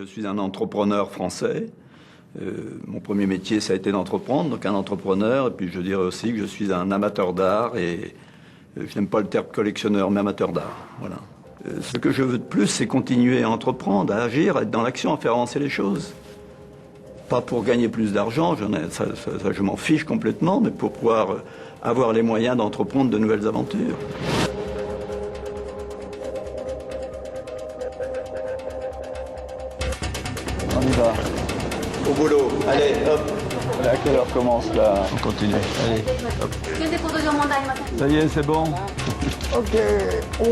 Je suis un entrepreneur français. Mon premier métier, ça a été d'entreprendre, donc un entrepreneur. Et puis je dirais aussi que je suis un amateur d'art et je n'aime pas le terme collectionneur, mais amateur d'art. Voilà. Ce que je veux de plus, c'est continuer à entreprendre, à agir, à être dans l'action, à faire avancer les choses. Pas pour gagner plus d'argent, ça, je m'en fiche complètement, mais pour pouvoir avoir les moyens d'entreprendre de nouvelles aventures. On y va. Au boulot. Allez, hop. À quelle heure commence là? On continue. Allez, hop. Ça y est, c'est bon. Ok. Oh.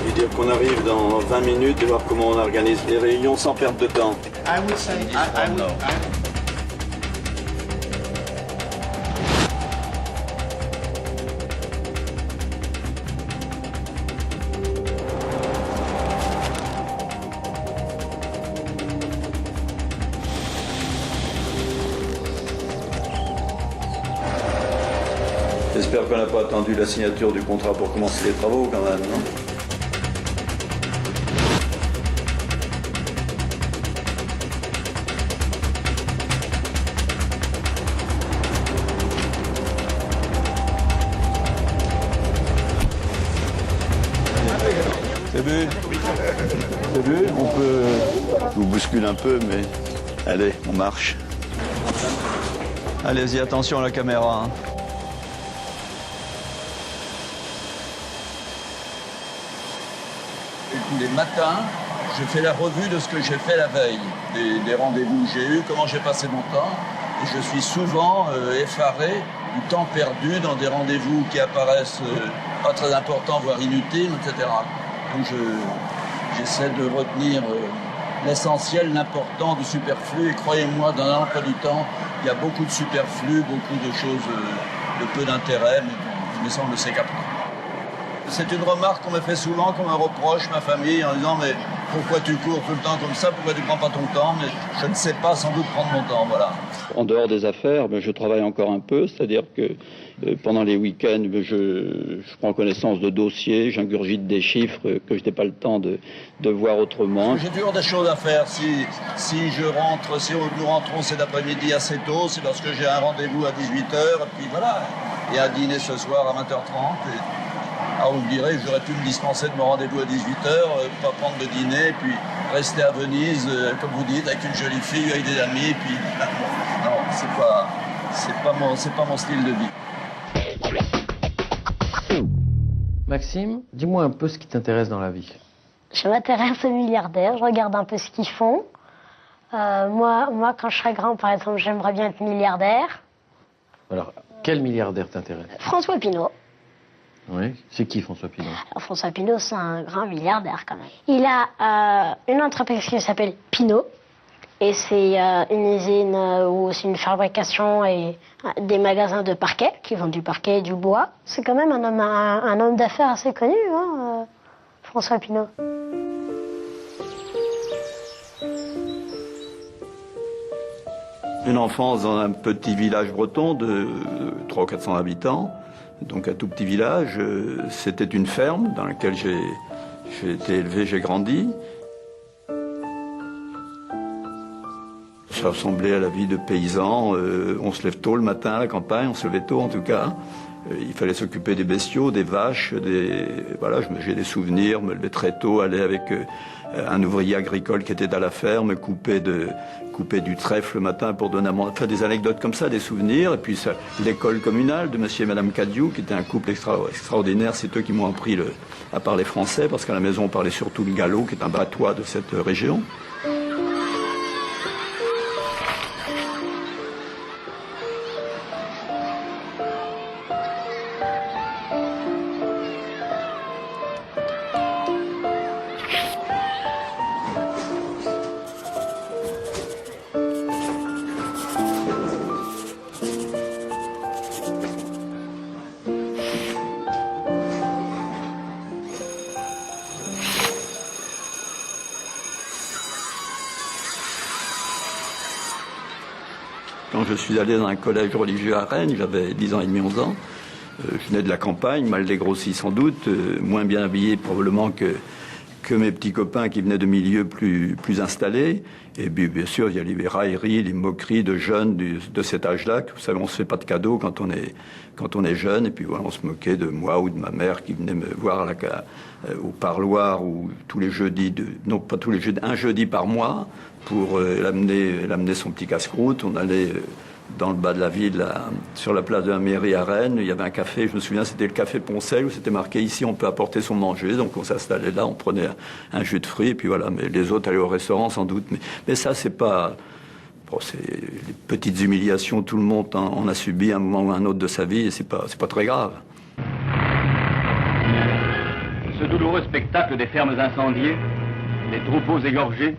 Et dire qu'on arrive dans 20 minutes et voir comment on organise les réunions sans perdre de temps. I would say I would. J'espère qu'on n'a pas attendu la signature du contrat pour commencer les travaux quand même, non? C'est vu? C'est vu? On peut... Je vous bouscule un peu, mais... Allez, on marche. Allez-y, attention à la caméra. Hein. Les matins, je fais la revue de ce que j'ai fait la veille, des rendez-vous que j'ai eus, comment j'ai passé mon temps. Et je suis souvent effaré du temps perdu dans des rendez-vous qui apparaissent pas très importants, voire inutiles, etc. Donc j'essaie de retenir l'essentiel, l'important du superflu. Et croyez-moi, dans l'emploi du temps, il y a beaucoup de superflu, beaucoup de choses de peu d'intérêt, mais il me semble s'écarter. C'est une remarque qu'on me fait souvent, qu'on me reproche, ma famille, en disant « mais pourquoi tu cours tout le temps comme ça, pourquoi tu ne prends pas ton temps ?» Mais je ne sais pas sans doute prendre mon temps, voilà. En dehors des affaires, je travaille encore un peu, c'est-à-dire que pendant les week-ends, je prends connaissance de dossiers, j'ingurgite des chiffres que je n'ai pas le temps de voir autrement. J'ai toujours des choses à faire. Si nous rentrons cet après-midi assez tôt, c'est parce que j'ai un rendez-vous à 18h, et puis voilà, et un dîner ce soir à 20h30. Alors vous me direz, j'aurais pu me dispenser de mon rendez-vous à 18h, pas prendre de dîner, puis rester à Venise, comme vous dites, avec une jolie fille, avec des amis, puis non, c'est pas mon style de vie. Maxime, dis-moi un peu ce qui t'intéresse dans la vie. Je m'intéresse aux milliardaires, je regarde un peu ce qu'ils font. Moi, quand je serai grand, par exemple, j'aimerais bien être milliardaire. Alors, quel milliardaire t'intéresse? François Pinault. Oui, c'est qui François Pinault? Alors, François Pinault, c'est un grand milliardaire quand même. Il a une entreprise qui s'appelle Pinault. Et c'est une usine où c'est une fabrication et des magasins de parquet qui vendent du parquet et du bois. C'est quand même un homme d'affaires assez connu, hein, François Pinault. Une enfance dans un petit village breton de 300 ou 400 habitants. Donc un tout petit village, c'était une ferme dans laquelle j'ai été élevé, j'ai grandi. Ça ressemblait à la vie de paysan, on se lève tôt le matin à la campagne, on se levait tôt en tout cas. Il fallait s'occuper des bestiaux, des vaches, voilà, j'ai des souvenirs, me lever très tôt, aller avec un ouvrier agricole qui était à la ferme, couper du trèfle le matin pour donner à manger, enfin, des anecdotes comme ça, des souvenirs. Et puis l'école communale de monsieur et madame Cadiou, qui était un couple extraordinaire, c'est eux qui m'ont appris à parler français, parce qu'à la maison on parlait surtout le gallo, qui est un bratois de cette région. Quand je suis allé dans un collège religieux à Rennes, j'avais 10 ans et demi, 11 ans. Je venais de la campagne, mal dégrossi sans doute, moins bien habillé probablement que que mes petits copains qui venaient de milieux plus installés. Et puis, bien sûr, il y a les railleries, les moqueries de jeunes de cet âge-là. Vous savez, on ne se fait pas de cadeaux quand on est jeune. Et puis voilà, on se moquait de moi ou de ma mère qui venait me voir au parloir ou tous les jeudis, non pas tous les jeudis, un jeudi par mois pour l'amener son petit casse-croûte. On allait dans le bas de la ville, sur la place de la mairie à Rennes. Il y avait un café, je me souviens, c'était le café Poncel, où c'était marqué « Ici, on peut apporter son manger ». Donc on s'installait là, on prenait un jus de fruits, et puis voilà. Mais les autres allaient au restaurant, sans doute. Mais ça, c'est pas... Bon, c'est les petites humiliations, tout le monde en a subi un moment ou un autre de sa vie, et c'est pas très grave. Ce douloureux spectacle des fermes incendiées, des troupeaux égorgés,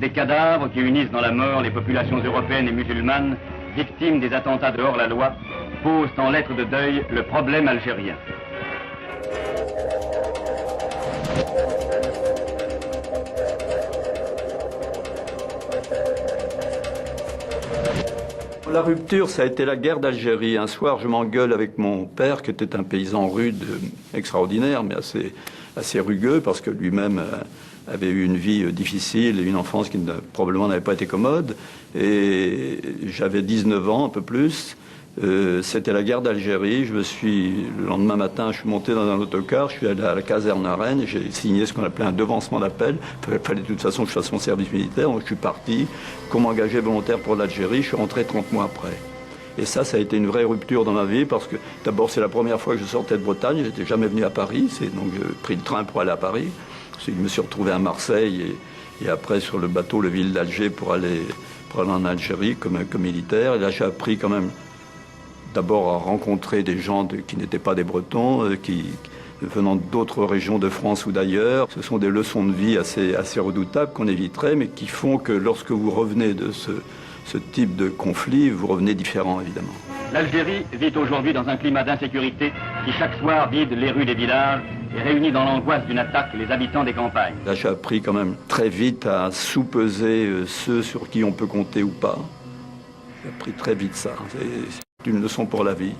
des cadavres qui unissent dans la mort les populations européennes et musulmanes, victimes des attentats de hors-la-loi, posent en lettres de deuil le problème algérien. La rupture, ça a été la guerre d'Algérie. Un soir, je m'engueule avec mon père, qui était un paysan rude, extraordinaire, mais assez rugueux, parce que lui-même avait eu une vie difficile et une enfance qui probablement n'avait pas été commode. Et j'avais 19 ans, un peu plus. C'était la guerre d'Algérie. Le lendemain matin, je suis monté dans un autocar, je suis allé à la caserne à Rennes, j'ai signé ce qu'on appelait un devancement d'appel. Il fallait de toute façon que je fasse mon service militaire, donc je suis parti comme engagé volontaire pour l'Algérie. Je suis rentré 30 mois après. Et ça a été une vraie rupture dans ma vie, parce que d'abord, c'est la première fois que je sortais de Bretagne. Je n'étais jamais venu à Paris, donc j'ai pris le train pour aller à Paris. Je me suis retrouvé à Marseille et après sur le bateau, le ville d'Alger pour aller en Algérie comme militaire. Et là, j'ai appris quand même d'abord à rencontrer des gens qui n'étaient pas des Bretons, qui venant d'autres régions de France ou d'ailleurs. Ce sont des leçons de vie assez redoutables qu'on éviterait, mais qui font que lorsque vous revenez de ce type de conflit, vous revenez différent, évidemment. L'Algérie vit aujourd'hui dans un climat d'insécurité qui chaque soir vide les rues des villages et réunit dans l'angoisse d'une attaque les habitants des campagnes. Là, j'ai appris quand même très vite à sous-peser ceux sur qui on peut compter ou pas. J'ai appris très vite ça. C'est une leçon pour la vie.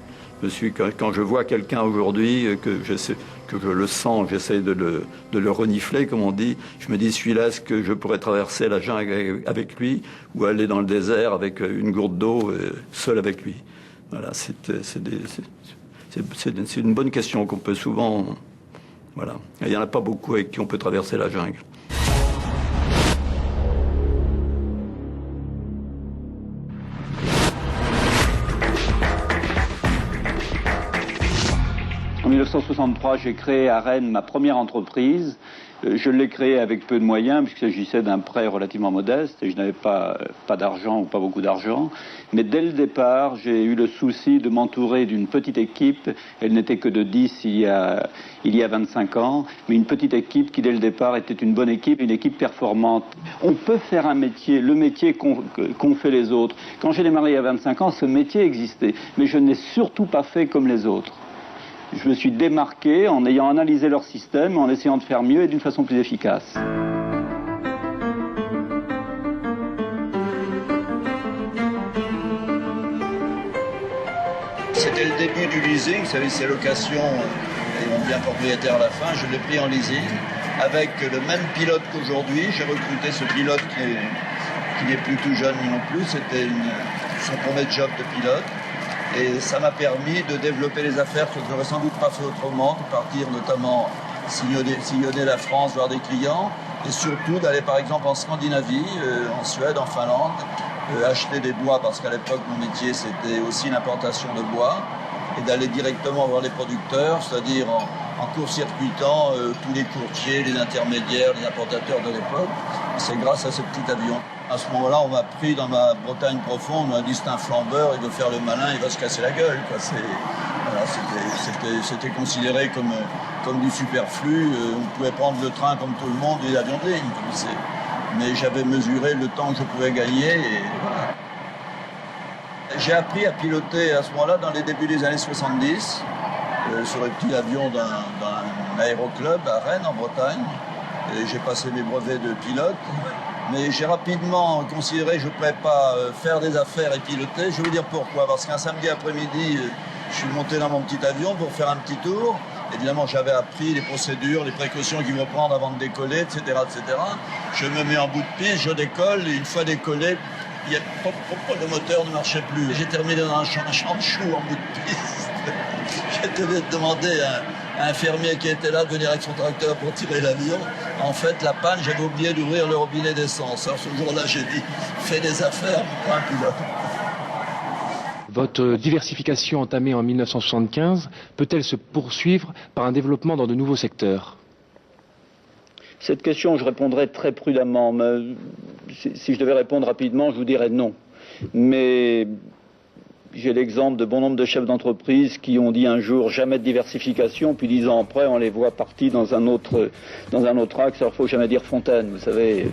Quand je vois quelqu'un aujourd'hui, que je le sens, j'essaie de le renifler, comme on dit, je me dis, celui-là, est-ce que je pourrais traverser la jungle avec lui ou aller dans le désert avec une gourde d'eau, seul avec lui? Voilà, c'est une bonne question qu'on peut souvent... Voilà. Il n'y en a pas beaucoup avec qui on peut traverser la jungle. En 1963, j'ai créé à Rennes ma première entreprise. Je l'ai créée avec peu de moyens, puisqu'il s'agissait d'un prêt relativement modeste et je n'avais pas d'argent ou pas beaucoup d'argent. Mais dès le départ, j'ai eu le souci de m'entourer d'une petite équipe. Elle n'était que de 10 il y a 25 ans, mais une petite équipe qui, dès le départ, était une bonne équipe, une équipe performante. On peut faire un métier, le métier qu'ont fait les autres. Quand j'ai démarré il y a 25 ans, ce métier existait, mais je ne l'ai surtout pas fait comme les autres. Je me suis démarqué en ayant analysé leur système, en essayant de faire mieux et d'une façon plus efficace. C'était le début du leasing, vous savez, ces locations, et on devient propriétaire à la fin. Je l'ai pris en leasing avec le même pilote qu'aujourd'hui. J'ai recruté ce pilote qui n'est plus tout jeune non plus. C'était son premier job de pilote. Et ça m'a permis de développer les affaires que je n'aurais sans doute pas fait autrement, de partir notamment sillonner la France, voir des clients, et surtout d'aller par exemple en Scandinavie, en Suède, en Finlande, acheter des bois, parce qu'à l'époque mon métier c'était aussi l'importation de bois, et d'aller directement voir les producteurs, c'est-à-dire en court-circuitant tous les courtiers, les intermédiaires, les importateurs de l'époque. C'est grâce à ce petit avion. À ce moment-là, on m'a pris dans ma Bretagne profonde, on m'a dit c'est un flambeur, il veut faire le malin, il va se casser la gueule. Voilà, c'était considéré comme du superflu. On pouvait prendre le train comme tout le monde et l'avion de ligne. Mais j'avais mesuré le temps que je pouvais gagner et voilà. J'ai appris à piloter à ce moment-là dans les débuts des années 70 sur le petit avion d'un aéroclub à Rennes en Bretagne. J'ai passé mes brevets de pilote. Mais j'ai rapidement considéré que je ne pourrais pas faire des affaires et piloter. Je vais vous dire pourquoi. Parce qu'un samedi après-midi, je suis monté dans mon petit avion pour faire un petit tour. Évidemment, j'avais appris les procédures, les précautions qu'il faut prendre avant de décoller, etc., etc. Je me mets en bout de piste, je décolle, et une fois décollé, le moteur ne marchait plus. J'ai terminé dans un champ de choux en bout de piste. Je devais demander à un fermier qui était là de venir avec son tracteur pour tirer l'avion. En fait, la panne, j'avais oublié d'ouvrir le robinet d'essence. Alors ce jour-là, j'ai dit, fais des affaires, pour un pilote. Votre diversification entamée en 1975 peut-elle se poursuivre par un développement dans de nouveaux secteurs? Cette question, je répondrai très prudemment. Mais si je devais répondre rapidement, je vous dirais non. Mais j'ai l'exemple de bon nombre de chefs d'entreprise qui ont dit un jour jamais de diversification, puis 10 ans après, on les voit partis dans un autre axe. Alors, il ne faut jamais dire fontaine, vous savez.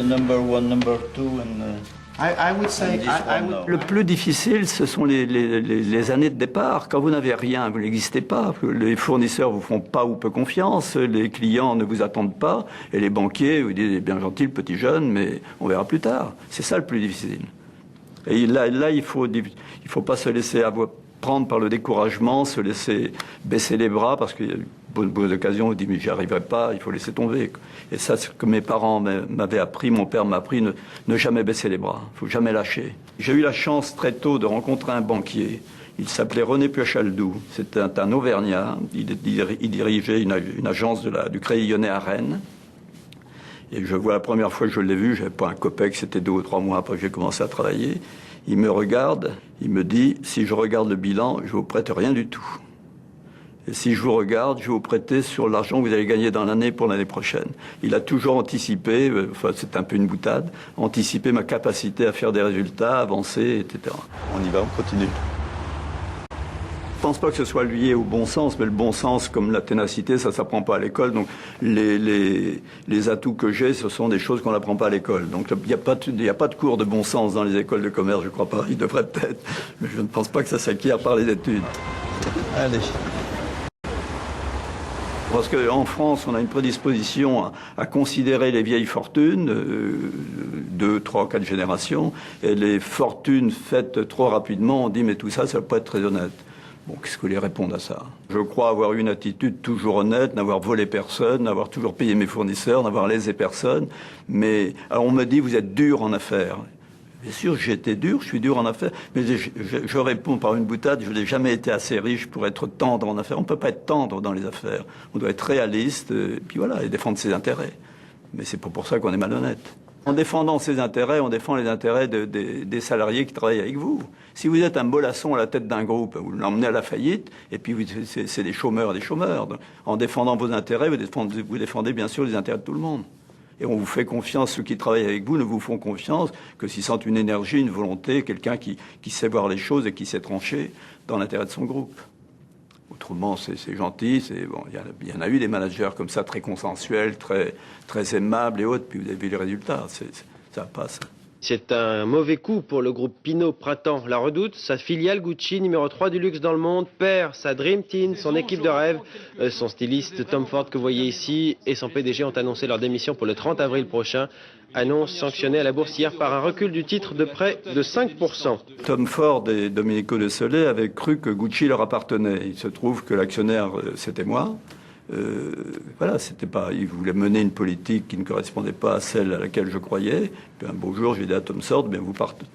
Number one, number two, and I would say I would. Le plus difficile, ce sont les années de départ. Quand vous n'avez rien, vous n'existez pas. Les fournisseurs vous font pas ou peu confiance, les clients ne vous attendent pas, et les banquiers vous disent bien gentil le petit jeune, mais on verra plus tard. C'est ça le plus difficile. Et là, il faut pas se laisser prendre par le découragement, se laisser baisser les bras, parce qu'il y a bonnes occasions, on dit mais j'y arriverai pas, il faut laisser tomber. Et ça, c'est ce que mes parents m'avaient appris, mon père m'a appris, ne jamais baisser les bras, il faut jamais lâcher. J'ai eu la chance très tôt de rencontrer un banquier. Il s'appelait René Piochaldou, c'était un Auvergnat, il dirigeait une agence du Crédit Lyonnais à Rennes. Et je vois la première fois que je l'ai vu, j'avais pas un copec, c'était 2 ou 3 mois après que j'ai commencé à travailler. Il me regarde, il me dit, si je regarde le bilan, je vous prête rien du tout. Et si je vous regarde, je vais vous prêter sur l'argent que vous allez gagner dans l'année pour l'année prochaine. Il a toujours anticipé, enfin c'est un peu une boutade, anticipé ma capacité à faire des résultats, avancer, etc. On y va, on continue. Je pense pas que ce soit lié au bon sens, mais le bon sens, comme la ténacité, ça s'apprend pas à l'école. Donc les atouts que j'ai, ce sont des choses qu'on n'apprend pas à l'école. Donc il n'y a pas de cours de bon sens dans les écoles de commerce, je crois pas. Il devrait peut-être, mais je ne pense pas que ça s'acquiert par les études. Allez. Parce qu'en France, on a une prédisposition à considérer les vieilles fortunes, 2, 3, 4 générations, et les fortunes faites trop rapidement, on dit mais tout ça, ça ne peut pas être très honnête. Bon, qu'est-ce que vous voulez répondre à ça? Je crois avoir eu une attitude toujours honnête, n'avoir volé personne, n'avoir toujours payé mes fournisseurs, n'avoir lésé personne. Mais alors on me dit, vous êtes dur en affaires. Bien sûr, j'ai été dur, je suis dur en affaires, mais je réponds par une boutade, je n'ai jamais été assez riche pour être tendre en affaires. On ne peut pas être tendre dans les affaires. On doit être réaliste, et puis voilà, et défendre ses intérêts. Mais c'est pas pour ça qu'on est malhonnête. En défendant ses intérêts, on défend les intérêts des salariés qui travaillent avec vous. Si vous êtes un mollasson à la tête d'un groupe, vous l'emmenez à la faillite, et puis c'est des chômeurs. Donc, en défendant vos intérêts, vous défendez bien sûr les intérêts de tout le monde. Et on vous fait confiance, ceux qui travaillent avec vous ne vous font confiance que s'ils sentent une énergie, une volonté, quelqu'un qui sait voir les choses et qui sait trancher dans l'intérêt de son groupe. Autrement, c'est gentil. Bon, il y en a eu des managers comme ça, très consensuels, très aimables et autres, puis vous avez vu les résultats. Ça passe. C'est un mauvais coup pour le groupe Pinault Printemps La Redoute. Sa filiale Gucci, numéro 3 du luxe dans le monde, perd sa Dream Team, son équipe de rêve. Son styliste Tom Ford que vous voyez ici et son PDG ont annoncé leur démission pour le 30 avril prochain. Annonce sanctionnée à la bourse hier par un recul du titre de près de 5%. Tom Ford et Domenico De Sole avaient cru que Gucci leur appartenait. Il se trouve que l'actionnaire, c'était moi. Voilà, c'était pas. Il voulait mener une politique qui ne correspondait pas à celle à laquelle je croyais. Puis un beau jour, j'ai dit à Tom Ford, bien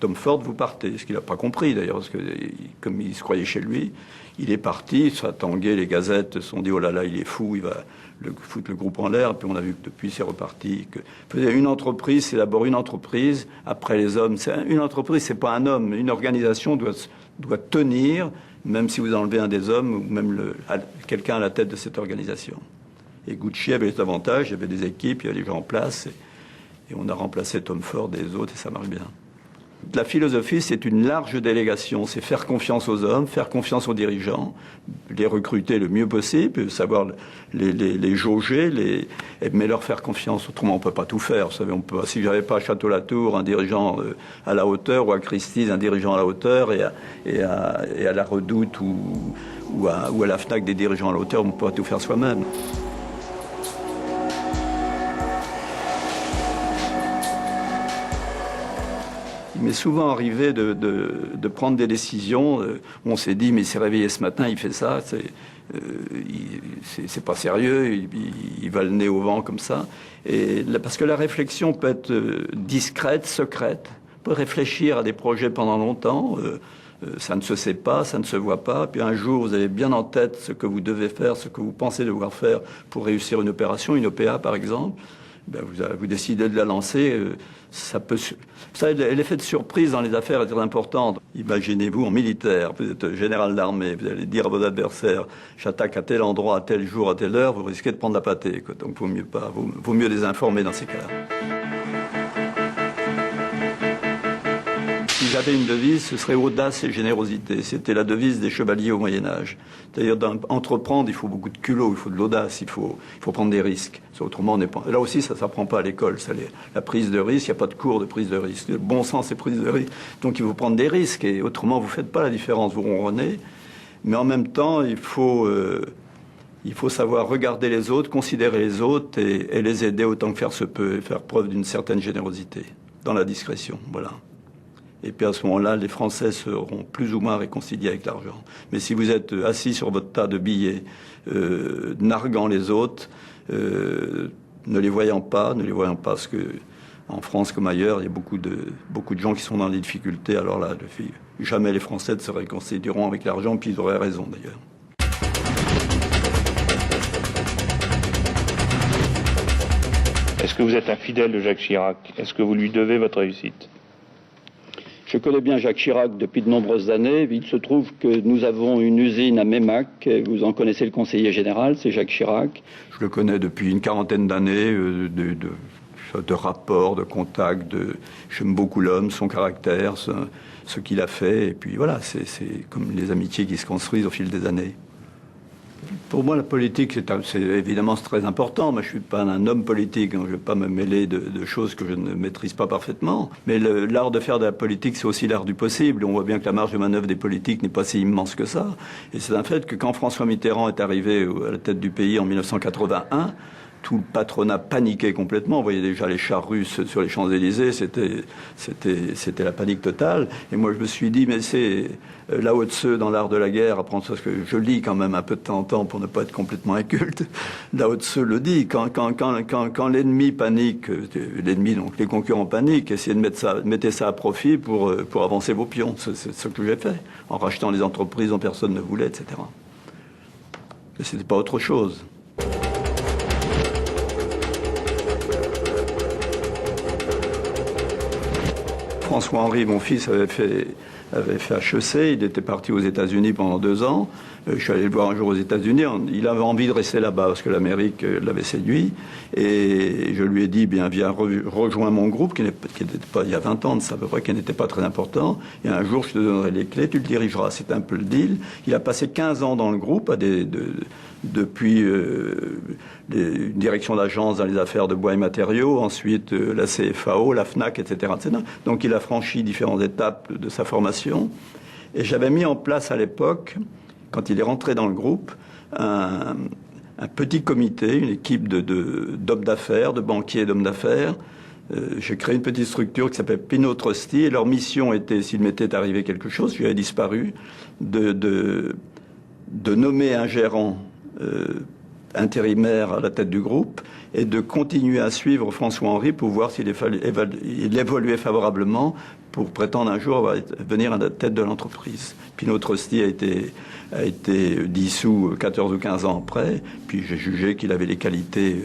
Tom Ford, vous partez. Ce qu'il n'a pas compris d'ailleurs, parce que comme il se croyait chez lui, il est parti. Ça a tangué, les gazettes se sont dit oh là là, il est fou, il va foutre le groupe en l'air. Puis on a vu que depuis c'est reparti. Une entreprise, c'est d'abord une entreprise. Après les hommes, une entreprise, c'est pas un homme. Une organisation doit tenir. Même si vous enlevez un des hommes, ou même quelqu'un à la tête de cette organisation. Et Gucci avait les avantages, il y avait des équipes, il y avait des gens en place. Et on a remplacé Tom Ford et les autres et ça marche bien. La philosophie, c'est une large délégation. C'est faire confiance aux hommes, faire confiance aux dirigeants, les recruter le mieux possible, savoir les jauger, mais leur faire confiance. Autrement, on ne peut pas tout faire. Vous savez, si j'avais pas à Château-Latour un dirigeant à la hauteur, ou à Christie's un dirigeant à la hauteur, et à la Redoute ou à la FNAC des dirigeants à la hauteur, on ne peut pas tout faire soi-même. Il m'est souvent arrivé de prendre des décisions. On s'est dit, mais il s'est réveillé ce matin, il fait ça, c'est pas sérieux, il va le nez au vent comme ça. Parce que la réflexion peut être discrète, secrète. On peut réfléchir à des projets pendant longtemps. Ça ne se sait pas, ça ne se voit pas. Puis un jour, vous avez bien en tête ce que vous devez faire, ce que vous pensez devoir faire pour réussir une opération, une OPA par exemple. Ben vous décidez de la lancer, l'effet de surprise dans les affaires est très important. Imaginez-vous en militaire, vous êtes général d'armée, vous allez dire à vos adversaires, j'attaque à tel endroit, à tel jour, à telle heure, vous risquez de prendre la pâtée, quoi. Donc vaut mieux les informer dans ces cas-là. Si j'avais une devise, ce serait audace et générosité. C'était la devise des chevaliers au Moyen-Âge. D'ailleurs, entreprendre, il faut beaucoup de culot, il faut de l'audace, il faut prendre des risques. Autrement, on n'est pas... Là aussi, ça ne s'apprend pas à l'école. La prise de risque, il n'y a pas de cours de prise de risque. Le bon sens, c'est prise de risque. Donc, il faut prendre des risques. Et autrement, vous ne faites pas la différence. Vous ronronnez. Mais en même temps, il faut savoir regarder les autres, considérer les autres et les aider autant que faire se peut et faire preuve d'une certaine générosité dans la discrétion. Voilà. Et puis à ce moment-là, les Français seront plus ou moins réconciliés avec l'argent. Mais si vous êtes assis sur votre tas de billets, narguant les autres, ne les voyant pas, parce que en France comme ailleurs, il y a beaucoup de gens qui sont dans des difficultés. Alors là, jamais les Français ne se réconcilieront avec l'argent, puis ils auraient raison d'ailleurs. Est-ce que vous êtes un fidèle de Jacques Chirac? Est-ce que vous lui devez votre réussite? Je connais bien Jacques Chirac depuis de nombreuses années. Il se trouve que nous avons une usine à Meymac. Vous en connaissez le conseiller général, c'est Jacques Chirac. Je le connais depuis une quarantaine d'années, de rapports, de contacts. J'aime beaucoup l'homme, son caractère, ce qu'il a fait. Et puis voilà, c'est comme les amitiés qui se construisent au fil des années. Pour moi, la politique, c'est évidemment très important. Moi, je ne suis pas un homme politique, donc je ne vais pas me mêler de choses que je ne maîtrise pas parfaitement. Mais l'art de faire de la politique, c'est aussi l'art du possible. On voit bien que la marge de manœuvre des politiques n'est pas si immense que ça. Et c'est un fait que quand François Mitterrand est arrivé à la tête du pays en 1981, tout le patronat paniquait complètement. On voyait déjà les chars russes sur les Champs-Élysées. C'était la panique totale. Et moi, je me suis dit, mais c'est Lao Tse dans l'art de la guerre, apprendre ça, parce que je lis quand même un peu de temps en temps pour ne pas être complètement inculte. Lao Tse le dit, quand l'ennemi panique, l'ennemi, donc les concurrents paniquent, essayez de mettez ça à profit pour avancer vos pions. C'est ce que j'ai fait, en rachetant les entreprises dont personne ne voulait, etc. Mais c'était pas autre chose. François-Henri, mon fils, avait fait HEC, il était parti aux États-Unis pendant 2 ans. Je suis allé le voir un jour aux États-Unis, il avait envie de rester là-bas parce que l'Amérique l'avait séduit. Et je lui ai dit, viens rejoins mon groupe, qui n'était pas, il y a 20 ans de ça à peu près, qui n'était pas très important. Et un jour, je te donnerai les clés, tu le dirigeras. C'était un peu le deal. Il a passé 15 ans dans le groupe, depuis une direction d'agence dans les affaires de bois et matériaux, ensuite la CFAO, la FNAC, etc., etc. Donc il a franchi différentes étapes de sa formation. Et j'avais mis en place à l'époque, quand il est rentré dans le groupe, un petit comité, une équipe d'hommes d'affaires, de banquiers et d'hommes d'affaires. J'ai créé une petite structure qui s'appelle Pinault Trusty, et leur mission était, s'il m'était arrivé quelque chose, je lui avais disparu, de nommer un gérant intérimaire à la tête du groupe et de continuer à suivre François-Henri pour voir s'il évoluait favorablement pour prétendre un jour venir à la tête de l'entreprise. Pinault Trusty a été dissous 14 ou 15 ans après, puis j'ai jugé qu'il avait les qualités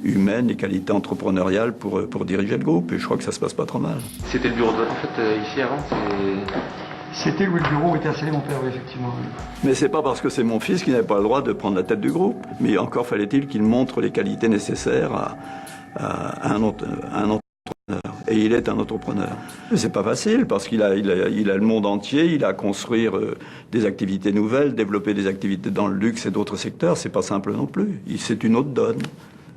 humaines, les qualités entrepreneuriales pour diriger le groupe, et je crois que ça se passe pas trop mal. C'était le bureau de... En fait, ici avant, C'était où le bureau était installé, mon père, oui, effectivement. Mais c'est pas parce que c'est mon fils qu'il n'avait pas le droit de prendre la tête du groupe. Mais encore fallait-il qu'il montre les qualités nécessaires à un entrepreneur. et il est un entrepreneur. Mais c'est pas facile parce qu'il a le monde entier, il a à construire des activités nouvelles, développer des activités dans le luxe et d'autres secteurs, c'est pas simple non plus. C'est une autre donne.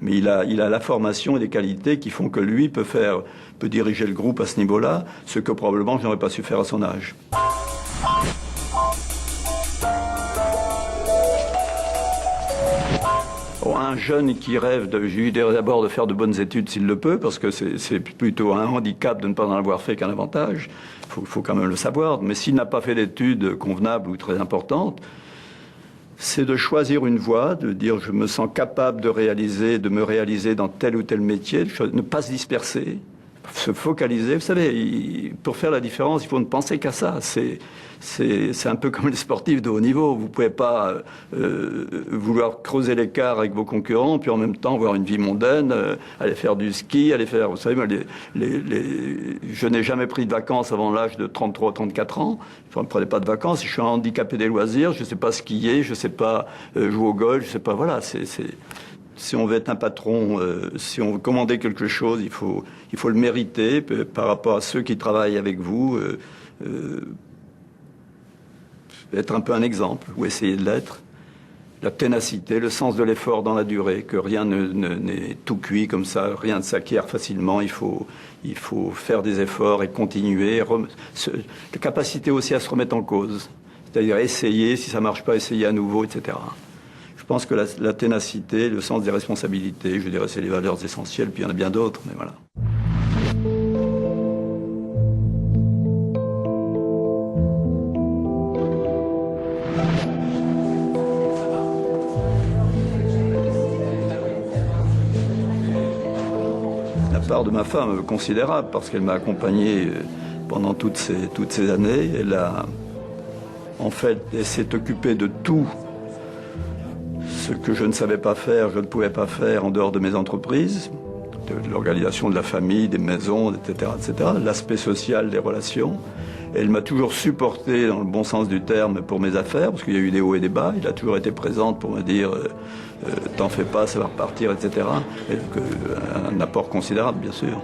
Mais il a la formation et les qualités qui font que lui peut diriger le groupe à ce niveau-là, ce que probablement je n'aurais pas su faire à son âge. Un jeune qui rêve, je lui dirais d'abord de faire de bonnes études s'il le peut, parce que c'est plutôt un handicap de ne pas en avoir fait qu'un avantage. Il faut quand même le savoir. Mais s'il n'a pas fait d'études convenables ou très importantes, c'est de choisir une voie, de dire je me sens capable de me réaliser dans tel ou tel métier, ne pas se disperser, se focaliser. Vous savez, pour faire la différence, il faut ne penser qu'à ça. C'est un peu comme les sportifs de haut niveau. Vous ne pouvez pas vouloir creuser l'écart avec vos concurrents, puis en même temps avoir une vie mondaine, aller faire du ski, aller faire... Vous savez, moi, je n'ai jamais pris de vacances avant l'âge de 33 ou 34 ans. Je ne prenais pas de vacances. Je suis un handicapé des loisirs. Je ne sais pas skier, je ne sais pas jouer au golf, je ne sais pas... Voilà, si on veut être un patron, si on veut commander quelque chose, il faut le mériter par rapport à ceux qui travaillent avec vous. Être un peu un exemple, ou essayer de l'être. La ténacité, le sens de l'effort dans la durée, que rien n'est tout cuit comme ça, rien ne s'acquiert facilement, il faut faire des efforts et continuer. La capacité aussi à se remettre en cause, c'est-à-dire essayer, si ça ne marche pas, essayer à nouveau, etc. Je pense que la ténacité, le sens des responsabilités, je dirais c'est les valeurs essentielles, puis il y en a bien d'autres, mais voilà. La part de ma femme est considérable parce qu'elle m'a accompagné pendant toutes ces années. Elle s'est occupée de tout ce que je ne savais pas faire, je ne pouvais pas faire en dehors de mes entreprises, de l'organisation de la famille, des maisons, etc., etc., l'aspect social des relations. Elle m'a toujours supporté dans le bon sens du terme pour mes affaires, parce qu'il y a eu des hauts et des bas. Il a toujours été présente pour me dire t'en fais pas, ça va repartir, etc. Et un apport considérable, bien sûr.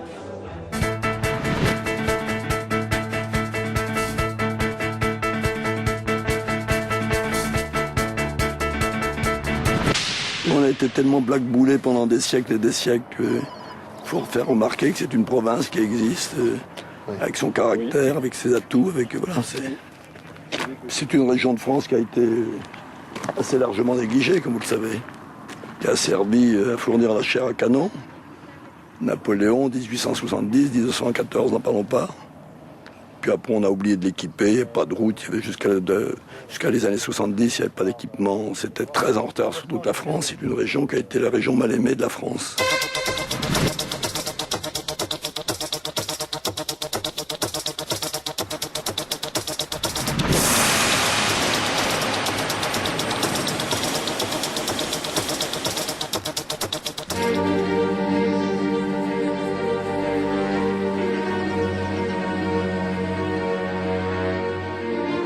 On a été tellement blackboulés pendant des siècles et des siècles qu'il faut faire remarquer que c'est une province qui existe, avec son caractère, avec ses atouts, voilà, c'est une région de France qui a été assez largement négligée, comme vous le savez, qui a servi à fournir la chair à canon. Napoléon, 1870, 1914, n'en parlons pas. Puis après, on a oublié de l'équiper, il n'y avait pas de route, jusqu'à les années 70, il n'y avait pas d'équipement. C'était très en retard sur toute la France. C'est une région qui a été la région mal aimée de la France.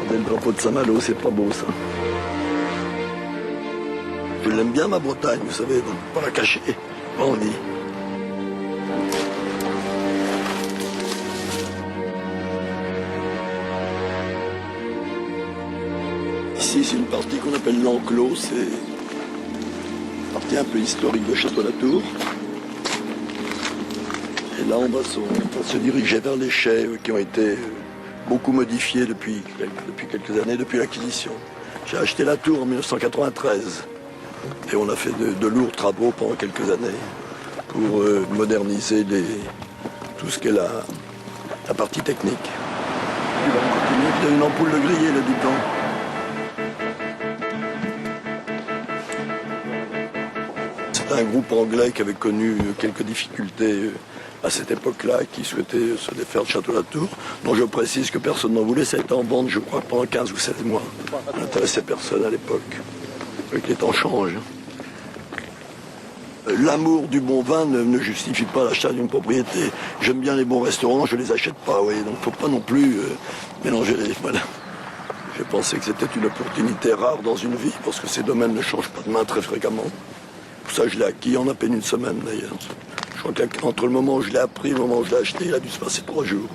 Le drapeau de Saint-Malo, c'est pas beau ça. Je l'aime bien ma Bretagne, vous savez, donc pas la cacher, pas envie. Ici, c'est une partie qu'on appelle l'enclos, c'est une partie un peu historique de Château-Latour. Et là, on va se diriger vers les chais qui ont été beaucoup modifiés depuis quelques années, depuis l'acquisition. J'ai acheté la tour en 1993 et on a fait de lourds travaux pendant quelques années pour moderniser tout ce qu'est la partie technique. Puis là, on continue. Il y a une ampoule de grillé, là, du temps. C'est un groupe anglais qui avait connu quelques difficultés à cette époque-là, qui souhaitait se défaire de Château-Latour, dont je précise que personne n'en voulait. Ça a été en vente, je crois, pendant 15 ou 16 mois. Ça n'intéressait personne à l'époque. Avec les temps changent. L'amour du bon vin ne justifie pas l'achat d'une propriété. J'aime bien les bons restaurants, je ne les achète pas, oui. Donc il ne faut pas non plus mélanger les... Voilà. J'ai pensé que c'était une opportunité rare dans une vie, parce que ces domaines ne changent pas de main très fréquemment. Pour ça, je l'ai acquis en à peine une semaine, d'ailleurs. Je crois qu'entre le moment où je l'ai appris et le moment où je l'ai acheté, il a dû se passer 3 jours.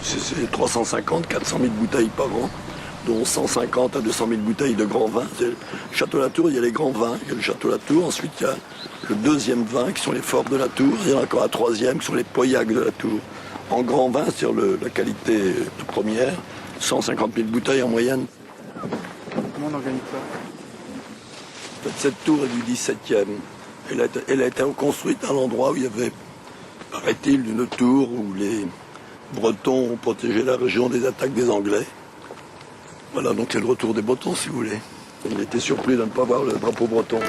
C'est 350, 400 000 bouteilles par an, dont 150 à 200 000 bouteilles de grands vins. Le Château Latour, il y a les grands vins, il y a le Château Latour. Ensuite, il y a le 2e vin, qui sont les Forts de Latour. Il y en a encore un 3e, qui sont les Pauillac de Latour. En grand vin, sur la qualité de première, 150 000 bouteilles en moyenne. Comment on organise ça? En fait, cette tour est du 17e. Elle a été reconstruite à l'endroit où il y avait, paraît-il, une tour où les Bretons ont protégé la région des attaques des Anglais. Voilà, donc c'est le retour des Bretons, si vous voulez. Il était surpris de ne pas voir le drapeau breton.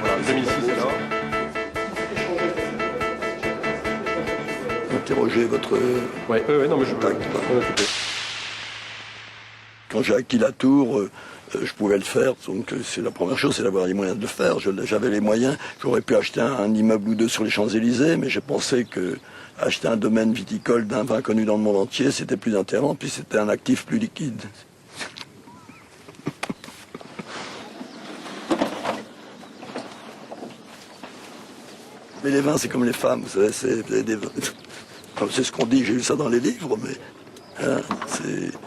Voilà, 2006 alors. Interrogez votre Non, mais je contact. peux m'en occuper. Quand j'ai acquis la tour, je pouvais le faire. Donc c'est la première chose, c'est d'avoir les moyens de le faire. J'avais les moyens. J'aurais pu acheter un immeuble ou deux sur les Champs-Élysées, mais j'ai pensé que acheter un domaine viticole d'un vin connu dans le monde entier, c'était plus intéressant, puis c'était un actif plus liquide. Mais les vins, c'est comme les femmes, vous savez, c'est ce qu'on dit, j'ai lu ça dans les livres, mais...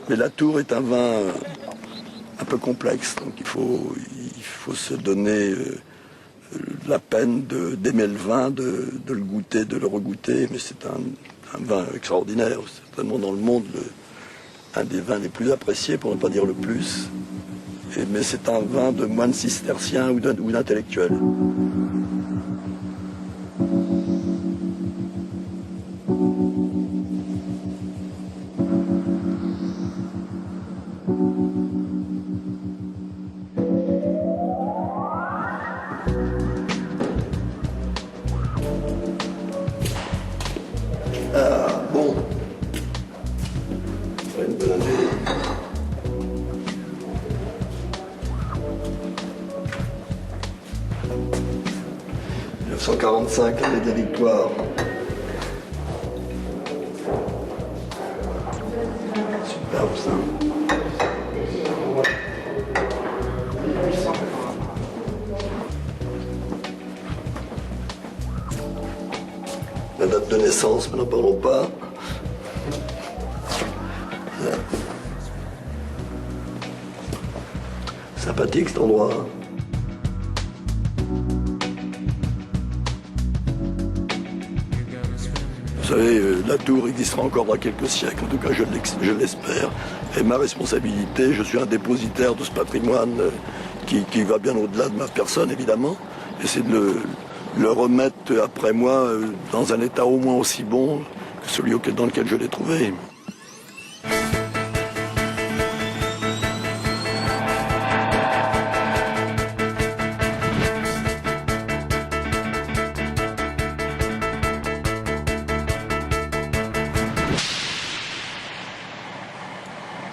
Mais la tour est un vin un peu complexe, donc il faut se donner la peine d'aimer le vin, de le goûter, de le regoûter, mais c'est un vin extraordinaire, certainement dans le monde un des vins les plus appréciés, pour ne pas dire le plus. Mais c'est un vin de moine cistercien ou d'intellectuel. Bon. Une bonne année. « 1945, année des victoires. Superbe ça. La date de naissance, mais n'en parlons pas. Sympathique cet endroit. Vous savez, la tour existera encore dans quelques siècles, en tout cas je l'espère. Et ma responsabilité, je suis un dépositaire de ce patrimoine qui va bien au-delà de ma personne, évidemment. Et c'est de le remettre après moi dans un état au moins aussi bon que celui dans lequel je l'ai trouvé.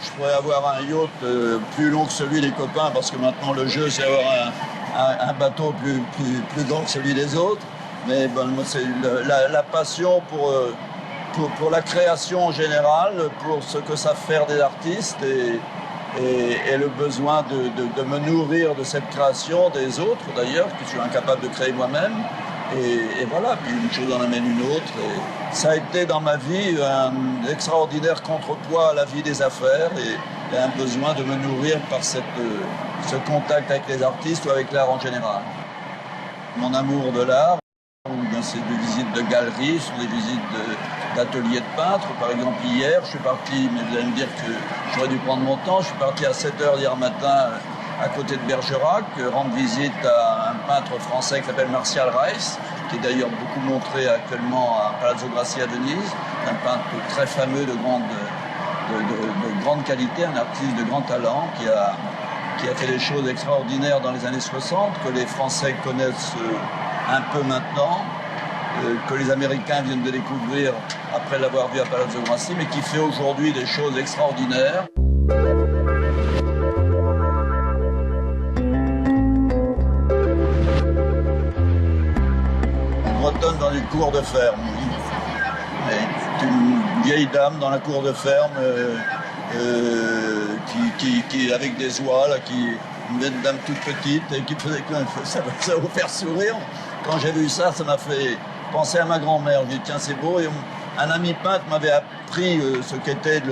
Je pourrais avoir un yacht plus long que celui des copains, parce que maintenant le jeu c'est avoir un bateau plus grand que celui des autres. Mais bon, c'est la passion pour la création en général, pour ce que savent faire des artistes et le besoin de me nourrir de cette création des autres d'ailleurs, que je suis incapable de créer moi-même. Et voilà, puis une chose en amène une autre. Et ça a été dans ma vie un extraordinaire contrepoids à la vie des affaires et un besoin de me nourrir par ce contact avec les artistes ou avec l'art en général. Mon amour de l'art, c'est des visites de galeries, ce sont des visites d'ateliers de peintres. Par exemple, hier, je suis parti, mais vous allez me dire que j'aurais dû prendre mon temps, je suis parti à 7h hier matin à côté de Bergerac, rendre visite à un peintre français qui s'appelle Martial Reiss, qui est d'ailleurs beaucoup montré actuellement à Palazzo Grassi à Venise, un peintre très fameux de grande qualité, un artiste de grand talent qui a fait des choses extraordinaires dans les années 60, que les Français connaissent un peu maintenant, que les Américains viennent de découvrir après l'avoir vu à Palazzo Grassi, mais qui fait aujourd'hui des choses extraordinaires. Bretonne dans les cours de ferme, mais une vieille dame dans la cour de ferme qui avec des oies, là, une dame toute petite et qui faisait ça va vous faire sourire. Quand j'ai vu ça, ça m'a fait penser à ma grand-mère. J'ai dit tiens c'est beau. Et un ami peintre m'avait appris ce qu'était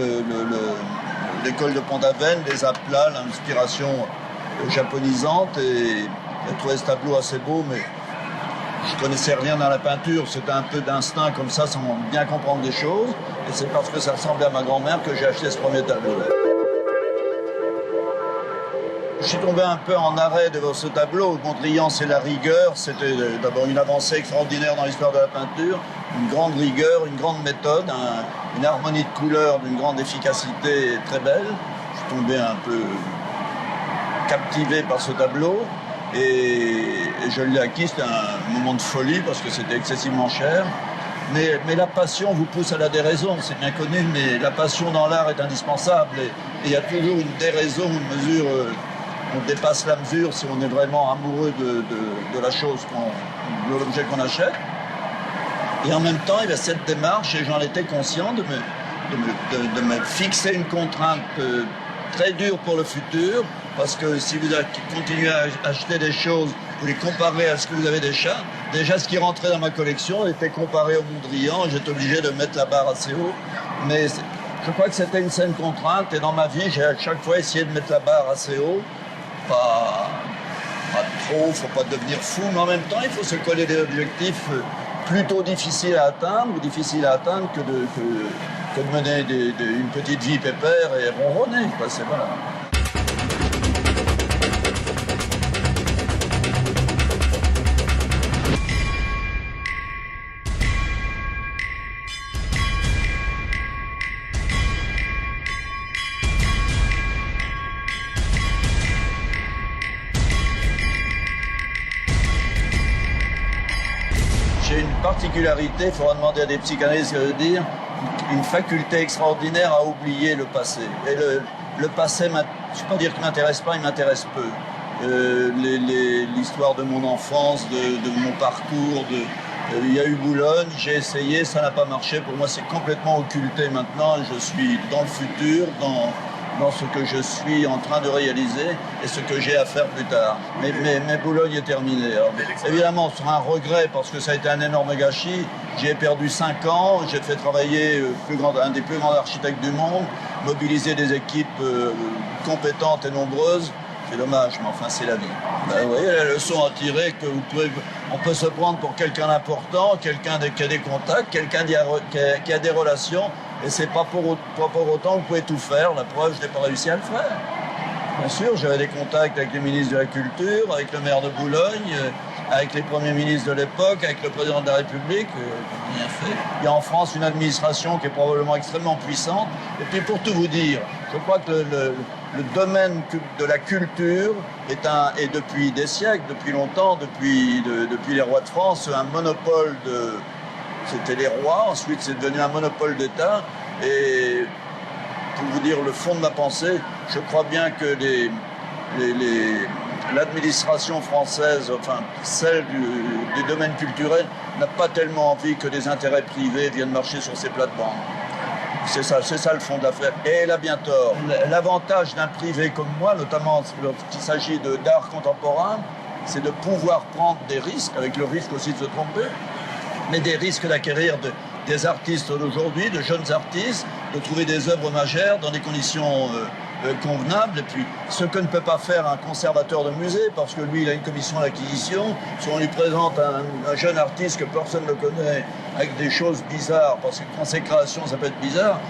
l'école de Pont-Aven, les aplats, l'inspiration japonisante, et j'ai trouvé ce tableau assez beau, mais je connaissais rien dans la peinture, c'était un peu d'instinct comme ça, sans bien comprendre des choses, et c'est parce que ça ressemblait à ma grand-mère que j'ai acheté ce premier tableau. Je suis tombé un peu en arrêt devant ce tableau. Mondrian, c'est la rigueur. C'était d'abord une avancée extraordinaire dans l'histoire de la peinture, une grande rigueur, une grande méthode, une harmonie de couleurs d'une grande efficacité très belle. Je suis tombé un peu captivé par ce tableau et je l'ai acquis. C'était un moment de folie parce que c'était excessivement cher. Mais la passion vous pousse à la déraison, c'est bien connu, mais la passion dans l'art est indispensable. Et il y a toujours une déraison, une mesure... on dépasse la mesure si on est vraiment amoureux de la chose, de l'objet qu'on achète. Et en même temps, il y a cette démarche, et j'en étais conscient, de me fixer une contrainte très dure pour le futur, parce que si vous continuez à acheter des choses, vous les comparez à ce que vous avez déjà ce qui rentrait dans ma collection était comparé au Mondrian, et j'étais obligé de mettre la barre assez haut. Mais je crois que c'était une saine contrainte, et dans ma vie, j'ai à chaque fois essayé de mettre la barre assez haut. Pas trop, il ne faut pas devenir fou, mais en même temps, il faut se coller des objectifs plutôt difficiles à atteindre, que de mener une petite vie pépère et ronronner. Voilà. J'ai une particularité, il faudra demander à des psychanalystes ce que ça veut dire, une faculté extraordinaire à oublier le passé. Et le passé, je ne vais pas dire qu'il ne m'intéresse pas, il m'intéresse peu. L'histoire de mon enfance, de mon parcours, il y a eu Boulogne, j'ai essayé, ça n'a pas marché. Pour moi, c'est complètement occulté maintenant. Je suis dans le futur, dans ce que je suis en train de réaliser et ce que j'ai à faire plus tard. Mais Boulogne est terminé. Alors, évidemment, ce sera un regret parce que ça a été un énorme gâchis. J'y ai perdu 5 ans, j'ai fait travailler un des plus grands architectes du monde, mobiliser des équipes compétentes et nombreuses. C'est dommage, mais enfin, c'est la vie. Vous voyez la leçon à tirer que on peut se prendre pour quelqu'un d'important, quelqu'un qui a des contacts, quelqu'un qui a des relations, et c'est pas pour autant que vous pouvez tout faire. La preuve, je n'ai pas réussi à le faire. Bien sûr, j'avais des contacts avec les ministres de la Culture, avec le maire de Boulogne, avec les premiers ministres de l'époque, avec le président de la République. Bien fait. Il y a en France une administration qui est probablement extrêmement puissante. Et puis pour tout vous dire, je crois que le domaine de la culture est depuis des siècles, depuis longtemps, depuis les rois de France, un monopole de... C'était les rois, ensuite c'est devenu un monopole d'État. Et pour vous dire le fond de ma pensée, je crois bien que l'administration française, enfin celle du domaine culturel, n'a pas tellement envie que des intérêts privés viennent marcher sur ses plates-bandes. C'est ça le fond de l'affaire. Et elle a bien tort. L'avantage d'un privé comme moi, notamment lorsqu'il s'agit d'art contemporain, c'est de pouvoir prendre des risques, avec le risque aussi de se tromper, mais des risques d'acquérir des artistes d'aujourd'hui, de jeunes artistes, de trouver des œuvres majeures dans des conditions convenables. Et puis, ce que ne peut pas faire un conservateur de musée, parce que lui, il a une commission d'acquisition. Si on lui présente un jeune artiste que personne ne connaît, avec des choses bizarres, parce que quand ses créations, ça peut être bizarre,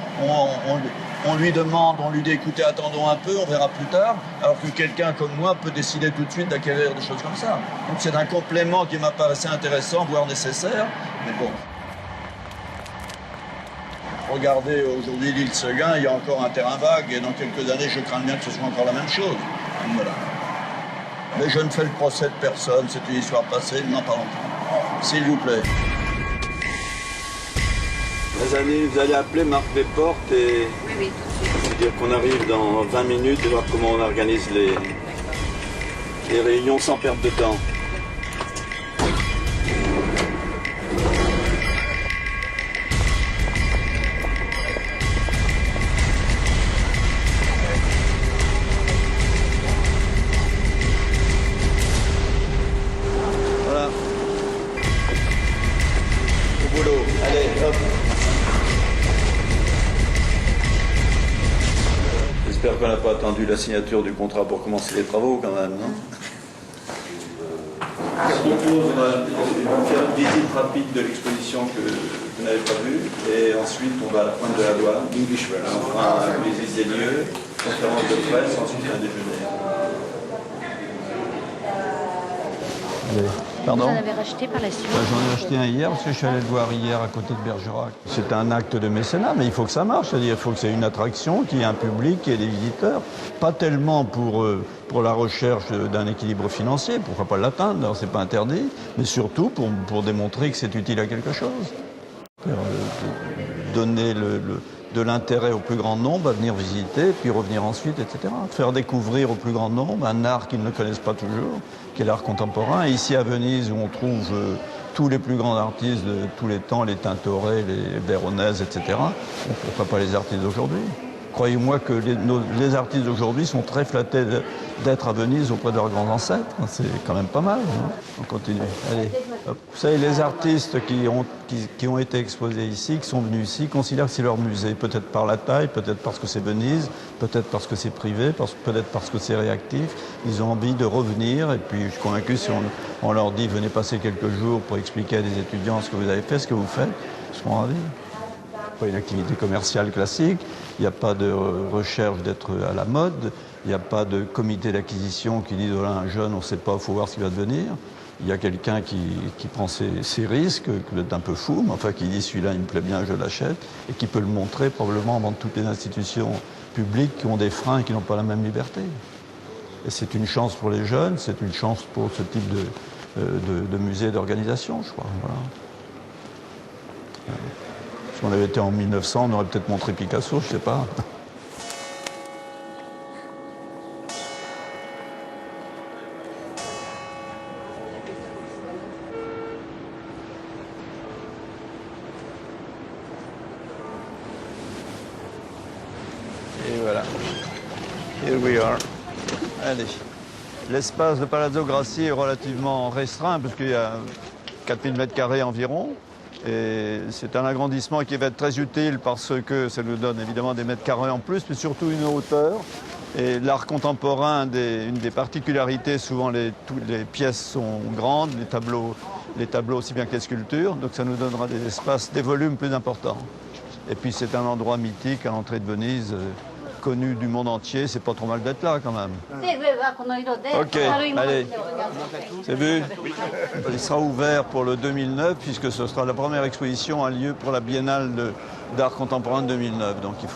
on lui demande, on lui dit, écoutez, attendons un peu, on verra plus tard, alors que quelqu'un comme moi peut décider tout de suite d'acquérir des choses comme ça. Donc c'est un complément qui m'apparaissait intéressant, voire nécessaire, mais bon. Regardez aujourd'hui l'île Seguin, il y a encore un terrain vague, et dans quelques années, je crains bien que ce soit encore la même chose. Donc, voilà. Mais je ne fais le procès de personne, c'est une histoire passée, n'en parlons plus. S'il vous plaît. Les amis, vous allez appeler Marc Desportes et oui, dire qu'on arrive dans 20 minutes et voir comment on organise les réunions sans perdre de temps. attendu la signature du contrat pour commencer les travaux quand même, non? Je propose, on va faire une visite rapide de l'exposition que vous n'avez pas vue, et ensuite on va à la pointe de la douane, on fera une visite des lieux, conférence de presse, ensuite un déjeuner. Pardon? Vous en avez racheté par la suite? J'en ai acheté un hier parce que je suis allé le voir hier à côté de Bergerac. C'est un acte de mécénat, mais il faut que ça marche. C'est-à-dire il faut que c'est une attraction, qu'il y ait un public, qu'il y ait des visiteurs. Pas tellement pour la recherche d'un équilibre financier, pourquoi pas l'atteindre, c'est pas interdit, mais surtout pour démontrer que c'est utile à quelque chose. Donner de l'intérêt au plus grand nombre à venir visiter, puis revenir ensuite, etc. Faire découvrir au plus grand nombre un art qu'ils ne connaissent pas toujours, qui est l'art contemporain. Et ici à Venise, où on trouve tous les plus grands artistes de tous les temps, les Tintoret, les Véronèse, etc., pourquoi pas les artistes d'aujourd'hui? Croyez-moi que les artistes d'aujourd'hui sont très flattés d'être à Venise auprès de leurs grands ancêtres. C'est quand même pas mal. Hein. On continue. Allez. Hop. Vous savez, les artistes qui ont été exposés ici, qui sont venus ici, considèrent que c'est leur musée. Peut-être par la taille, peut-être parce que c'est Venise, peut-être parce que c'est privé, peut-être parce que c'est réactif. Ils ont envie de revenir. Et puis, je suis convaincu, si on leur dit, venez passer quelques jours pour expliquer à des étudiants ce que vous avez fait, ce que vous faites, ils seront ravis. Pas une activité commerciale classique, il n'y a pas de recherche d'être à la mode, il n'y a pas de comité d'acquisition qui dit voilà, un jeune, on ne sait pas, il faut voir ce qu'il va devenir. Il y a quelqu'un qui prend ses risques, qui est un peu fou, mais enfin qui dit celui-là il me plaît bien, je l'achète, et qui peut le montrer probablement avant toutes les institutions publiques qui ont des freins et qui n'ont pas la même liberté. Et c'est une chance pour les jeunes, c'est une chance pour ce type de musée d'organisation, je crois. Voilà. Si on avait été en 1900, on aurait peut-être montré Picasso, je ne sais pas. Et voilà. Here we are. Allez. L'espace de Palazzo Grassi est relativement restreint parce qu'il y a 4000 m² environ. Et c'est un agrandissement qui va être très utile parce que ça nous donne évidemment des mètres carrés en plus, mais surtout une hauteur. Et l'art contemporain, une des particularités, souvent toutes les pièces sont grandes, les tableaux aussi bien que les sculptures, donc ça nous donnera des espaces, des volumes plus importants. Et puis c'est un endroit mythique à l'entrée de Venise, connu du monde entier, c'est pas trop mal d'être là quand même. Ok, allez, c'est vu? Il sera ouvert pour le 2009 puisque ce sera la première exposition à lieu pour la Biennale d'art contemporain de 2009. Donc il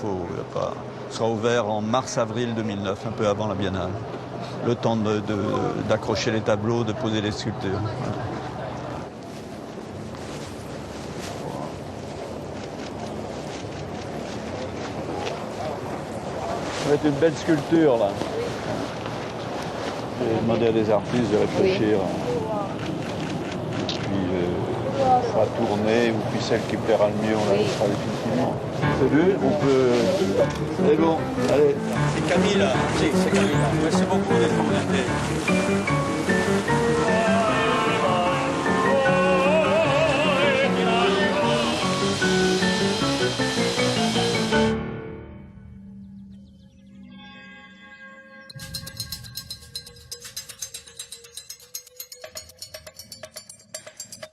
sera ouvert en mars-avril 2009, un peu avant la Biennale. Le temps d'accrocher les tableaux, de poser les sculptures. Ça va être une belle sculpture, là. J'ai demandé à des artistes de réfléchir. Et puis, on fera tourner, ou puis celle qui plaira le mieux, on la laissera définitivement. C'est vu? On peut... C'est bon, allez. C'est Camille, là. C'est Camille, là. Merci beaucoup d'être venu.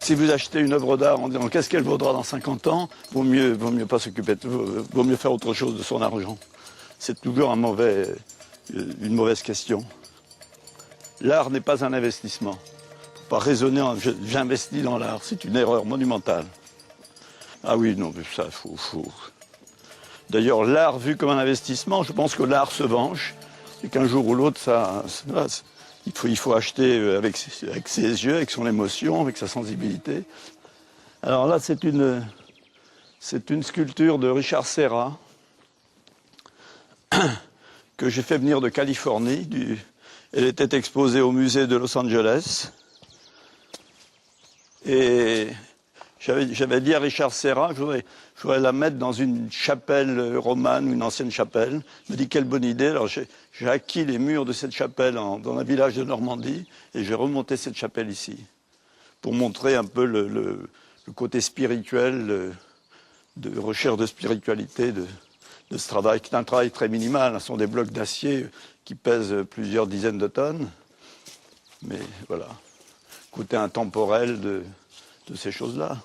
Si vous achetez une œuvre d'art en disant qu'est-ce qu'elle vaudra dans 50 ans, vaut mieux pas s'occuper, vaut mieux faire autre chose de son argent. C'est toujours une mauvaise question. L'art n'est pas un investissement. Faut pas raisonner en j'investis dans l'art, c'est une erreur monumentale. Ah oui, non, mais ça, faut. D'ailleurs, l'art vu comme un investissement, je pense que l'art se venge et qu'un jour ou l'autre, il faut acheter avec ses yeux, avec son émotion, avec sa sensibilité. Alors là, c'est une sculpture de Richard Serra que j'ai fait venir de Californie. Elle était exposée au musée de Los Angeles. Et j'avais dit à Richard Serra que je voudrais la mettre dans une chapelle romane, une ancienne chapelle. Il me dit quelle bonne idée. Alors j'ai acquis les murs de cette chapelle dans un village de Normandie et j'ai remonté cette chapelle ici pour montrer un peu le côté spirituel, de recherche de spiritualité ce travail, qui est un travail très minimal. Ce sont des blocs d'acier qui pèsent plusieurs dizaines de tonnes. Mais voilà, côté intemporel de ces choses-là.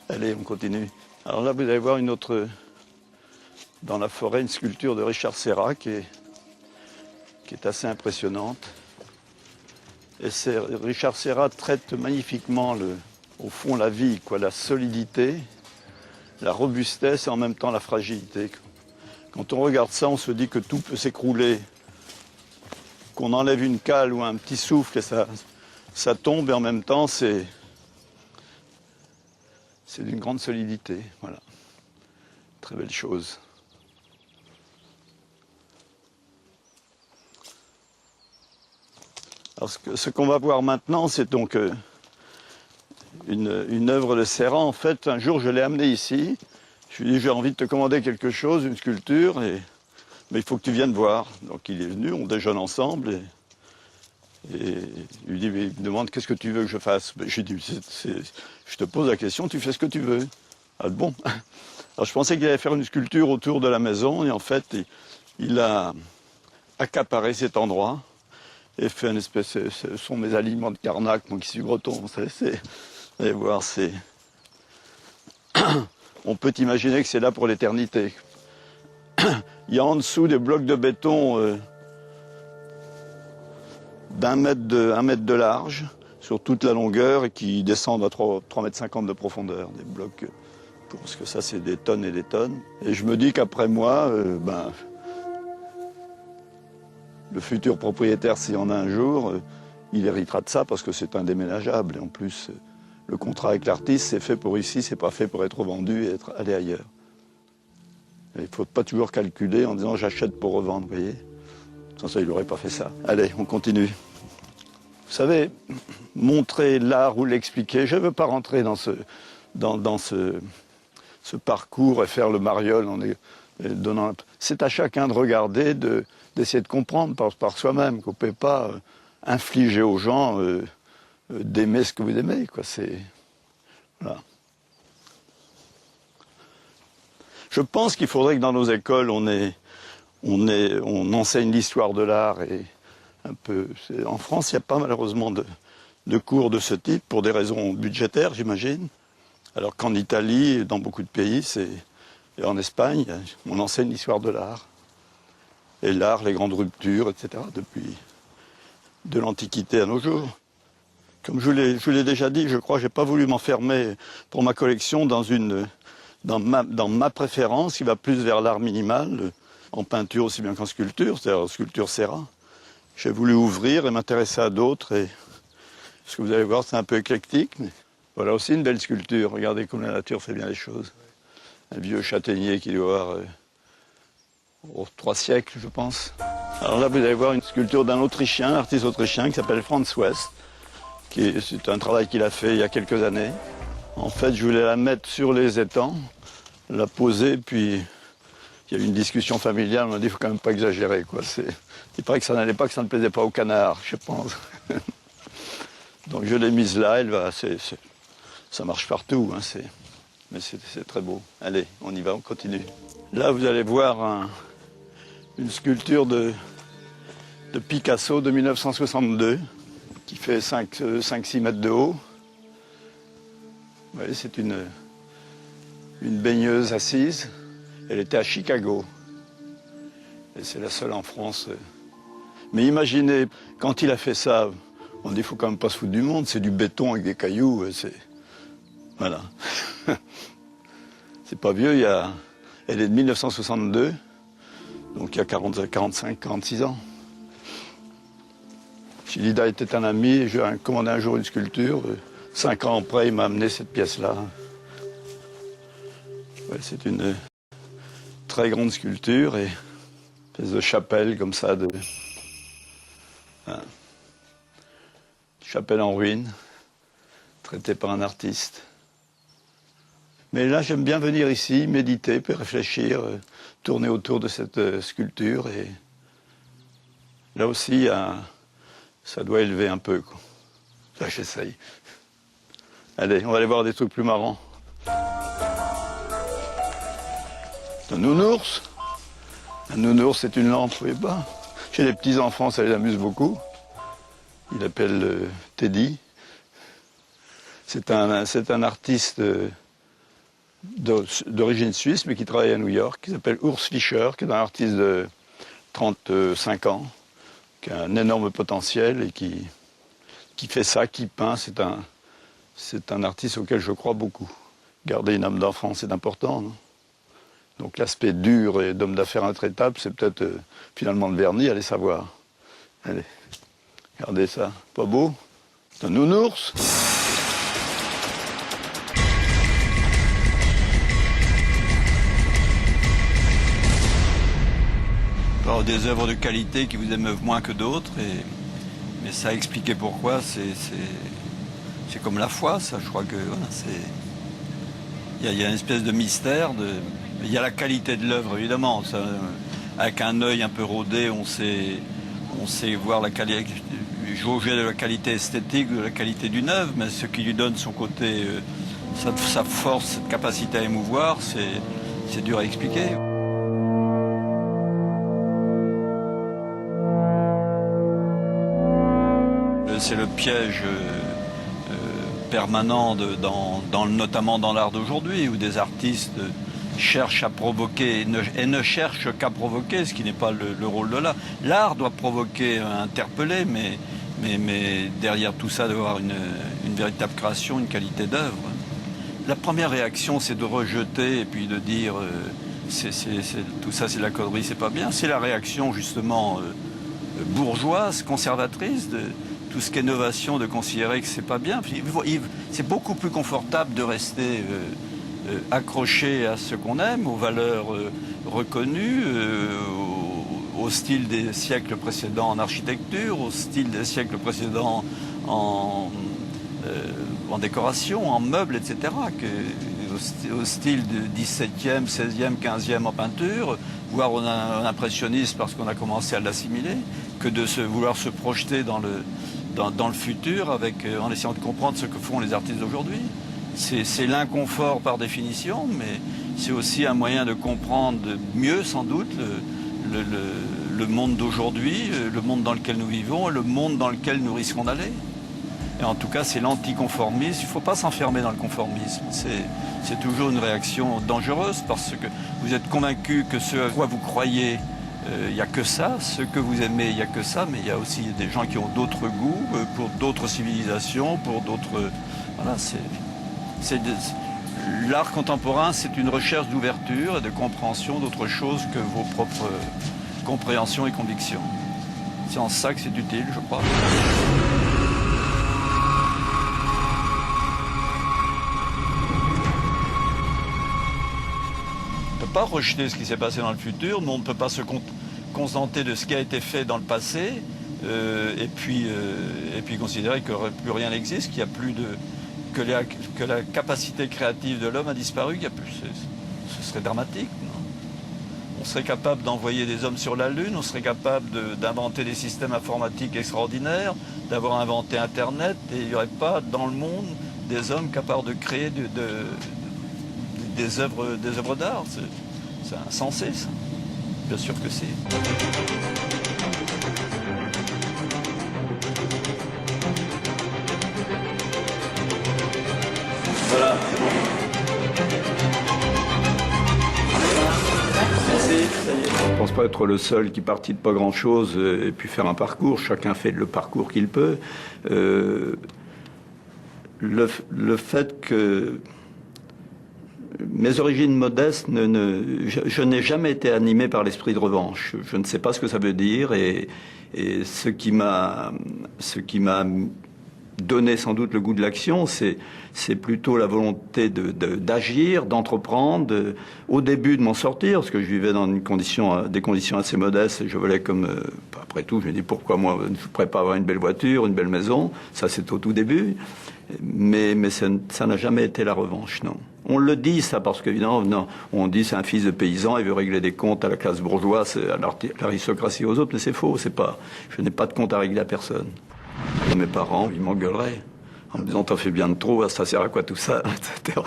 Allez, on continue. Alors là, vous allez voir une autre, dans la forêt, une sculpture de Richard Serra qui est assez impressionnante. Et Richard Serra traite magnifiquement, au fond, la vie, quoi, la solidité, la robustesse et en même temps la fragilité. Quand on regarde ça, on se dit que tout peut s'écrouler, qu'on enlève une cale ou un petit souffle et ça tombe, et en même temps, c'est d'une grande solidité. Voilà. Très belle chose. Alors, ce qu'on va voir maintenant, c'est donc une œuvre de Serra. En fait, un jour, je l'ai amené ici. Je lui ai dit, j'ai envie de te commander quelque chose, une sculpture, mais il faut que tu viennes voir. Donc il est venu, on déjeune ensemble, et il lui dit, mais il me demande, qu'est-ce que tu veux que je fasse? Je lui dis, je te pose la question, tu fais ce que tu veux. Ah bon? Alors je pensais qu'il allait faire une sculpture autour de la maison, et en fait, il a accaparé cet endroit, et fait une espèce, ce sont mes aliments de Carnac, moi qui suis breton, vous allez voir, on peut imaginer que c'est là pour l'éternité. Il y a en dessous des blocs de béton d'1 mètre de large, sur toute la longueur, et qui descendent à 3,50 m de profondeur, des blocs, parce que ça c'est des tonnes et des tonnes. Et je me dis qu'après moi, le futur propriétaire, s'il y en a un jour, il héritera de ça parce que c'est indéménageable. Et en plus, le contrat avec l'artiste, c'est fait pour ici, c'est pas fait pour être vendu et aller ailleurs. Et il ne faut pas toujours calculer en disant j'achète pour revendre, vous voyez. Sans ça, il n'aurait pas fait ça. Allez, on continue. Vous savez, montrer l'art ou l'expliquer, je ne veux pas rentrer dans ce parcours et faire le mariole en donnant. C'est à chacun de regarder, d'essayer de comprendre par soi-même, qu'on ne peut pas infliger aux gens d'aimer ce que vous aimez, quoi. Voilà. Je pense qu'il faudrait que dans nos écoles, on enseigne l'histoire de l'art et un peu. En France, il n'y a pas malheureusement de cours de ce type pour des raisons budgétaires, j'imagine. Alors qu'en Italie, dans beaucoup de pays, et en Espagne, on enseigne l'histoire de l'art. Et l'art, les grandes ruptures, etc., depuis de l'Antiquité à nos jours. Comme je vous l'ai déjà dit, je crois que je n'ai pas voulu m'enfermer pour ma collection dans ma préférence, qui va plus vers l'art minimal, en peinture aussi bien qu'en sculpture, c'est-à-dire sculpture Serra. J'ai voulu ouvrir et m'intéresser à d'autres. Et ce que vous allez voir, c'est un peu éclectique, mais voilà aussi une belle sculpture. Regardez comme la nature fait bien les choses. Un vieux châtaignier qui doit avoir 3 siècles, je pense. Alors là, vous allez voir une sculpture d'un Autrichien, artiste autrichien, qui s'appelle Franz West. C'est un travail qu'il a fait il y a quelques années. En fait, je voulais la mettre sur les étangs, la poser, puis il y a eu une discussion familiale, on m'a dit qu'il ne faut quand même pas exagérer, quoi. Il paraît que ça n'allait pas, que ça ne plaisait pas aux canards, je pense. Donc je l'ai mise là, ça marche partout, hein, mais c'est très beau. Allez, on y va, on continue. Là, vous allez voir une sculpture de Picasso de 1962, qui fait 5-6 mètres de haut. Vous voyez, c'est une baigneuse assise. Elle était à Chicago. Et c'est la seule en France. Mais imaginez, quand il a fait ça, on dit qu'il ne faut quand même pas se foutre du monde, c'est du béton avec des cailloux. Voilà. C'est pas vieux, elle est de 1962, donc il y a 45, 46 ans. Chilida était un ami, et j'ai commandé un jour une sculpture. 5 ans après, il m'a amené cette pièce-là. Ouais, c'est une très grande sculpture et une espèce de chapelle comme ça, chapelle en ruine, traitée par un artiste. Mais là, j'aime bien venir ici, méditer, puis réfléchir, tourner autour de cette sculpture. Et là aussi, ça doit élever un peu, quoi. Là, j'essaye. Allez, on va aller voir des trucs plus marrants. Un nounours. Un nounours, c'est une lampe, vous voyez pas. Chez les petits-enfants, ça les amuse beaucoup. Il appelle Teddy. C'est un artiste d'origine suisse, mais qui travaille à New York, qui s'appelle Urs Fischer, qui est un artiste de 35 ans, qui a un énorme potentiel et qui fait ça, qui peint. C'est un artiste auquel je crois beaucoup. Garder une âme d'enfant, c'est important, non? Donc l'aspect dur et d'homme d'affaires intraitable, c'est peut-être finalement le vernis, allez savoir. Allez, regardez ça, pas beau? C'est un nounours. Alors, des œuvres de qualité qui vous émeuvent moins que d'autres, mais ça a expliqué pourquoi, c'est comme la foi, ça, je crois que voilà, il y a une espèce de mystère, il y a la qualité de l'œuvre, évidemment. Ça, avec un œil un peu rodé, on sait voir la qualité, jauger de la qualité esthétique, de la qualité d'une œuvre, mais ce qui lui donne son côté, sa force, cette capacité à émouvoir, c'est dur à expliquer. C'est le piège permanent, notamment dans l'art d'aujourd'hui, où des artistes cherchent à provoquer et ne cherchent qu'à provoquer, ce qui n'est pas le rôle de l'art. L'art doit provoquer, interpeller, mais derrière tout ça, doit y avoir une véritable création, une qualité d'œuvre. La première réaction, c'est de rejeter et puis de dire tout ça, c'est de la connerie, c'est pas bien. C'est la réaction, justement, bourgeoise, conservatrice, de tout ce qui est innovation, de considérer que c'est pas bien. C'est beaucoup plus confortable de rester accroché à ce qu'on aime, aux valeurs reconnues, au style des siècles précédents en architecture, au style des siècles précédents en décoration, en meubles, etc., au style du XVIIe, XVIe, XVe en peinture, voire en impressionniste parce qu'on a commencé à l'assimiler, que de vouloir se projeter dans le futur en essayant de comprendre ce que font les artistes d'aujourd'hui. C'est l'inconfort par définition, mais c'est aussi un moyen de comprendre mieux, sans doute, le monde d'aujourd'hui, le monde dans lequel nous vivons, le monde dans lequel nous risquons d'aller. Et en tout cas, c'est l'anticonformisme. Il ne faut pas s'enfermer dans le conformisme. C'est toujours une réaction dangereuse parce que vous êtes convaincu que ce à quoi vous croyez, il n'y a que ça. Ce que vous aimez, il n'y a que ça. Mais il y a aussi des gens qui ont d'autres goûts, pour d'autres civilisations, pour d'autres... Voilà, l'art contemporain, c'est une recherche d'ouverture et de compréhension d'autre chose que vos propres compréhensions et convictions. C'est en ça que c'est utile, je crois. On ne peut pas rejeter ce qui s'est passé dans le futur, mais on ne peut pas se contenter de ce qui a été fait dans le passé et puis considérer que plus rien n'existe, qu'il n'y a plus de... Que la capacité créative de l'homme a disparu, qu'il n'y a plus. Ce serait dramatique, non? On serait capable d'envoyer des hommes sur la Lune, on serait capable d'inventer des systèmes informatiques extraordinaires, d'avoir inventé Internet, et il n'y aurait pas dans le monde des hommes capables de créer des œuvres d'art. C'est insensé, ça. Bien sûr que si. Voilà, c'est bon. Merci, ça y est. Je ne pense pas être le seul qui partit de pas grand-chose et puis faire un parcours. Chacun fait le parcours qu'il peut. Le fait que mes origines modestes, je n'ai jamais été animé par l'esprit de revanche. Je ne sais pas ce que ça veut dire et ce qui m'a donné sans doute le goût de l'action, c'est plutôt la volonté d'agir, d'entreprendre, au début de m'en sortir, parce que je vivais dans des conditions assez modestes, et je voulais après tout, je me dis pourquoi moi, je ne pourrais pas avoir une belle voiture, une belle maison, ça c'est au tout début, mais ça n'a jamais été la revanche, non. On le dit ça parce qu'évidemment, non, on dit c'est un fils de paysan, il veut régler des comptes à la classe bourgeoise, à l'aristocratie et aux autres, mais c'est faux, je n'ai pas de compte à régler à personne. Mes parents, ils m'engueuleraient en me disant t'en fais bien de trop, ça sert à quoi tout ça, etc.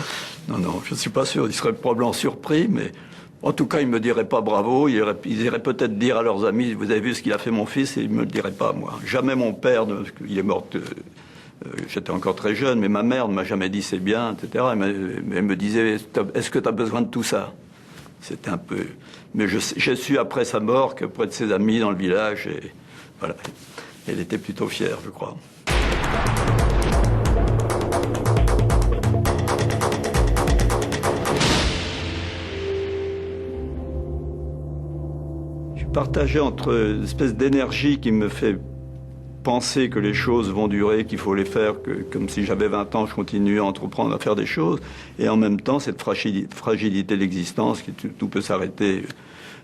Non, je ne suis pas sûr. Ils seraient probablement surpris, mais En tout cas, ils ne me diraient pas bravo, ils iraient peut-être dire à leurs amis, vous avez vu ce qu'il a fait mon fils, et ils ne me le diraient pas, moi. Jamais mon père, il est mort, j'étais encore très jeune, mais ma mère ne m'a jamais dit c'est bien, etc. Elle me disait, est-ce que tu as besoin de tout ça? C'était un peu... Mais j'ai su après sa mort qu'auprès de ses amis dans le village, et voilà, elle était plutôt fière, je crois. Partagé entre une espèce d'énergie qui me fait penser que les choses vont durer, qu'il faut les faire, que comme si j'avais 20 ans, je continue à entreprendre, à faire des choses, et en même temps cette fragilité de l'existence, qui tout peut s'arrêter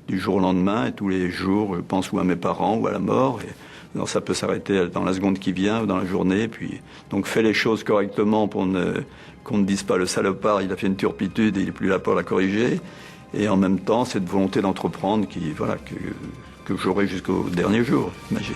du jour au lendemain, et tous les jours, je pense ou à mes parents ou à la mort, et non, ça peut s'arrêter dans la seconde qui vient ou dans la journée, puis donc fais les choses correctement pour qu'on ne dise pas le salopard, il a fait une turpitude et il n'est plus là pour la corriger. Et en même temps, cette volonté d'entreprendre que j'aurai jusqu'au dernier jour, j'imagine.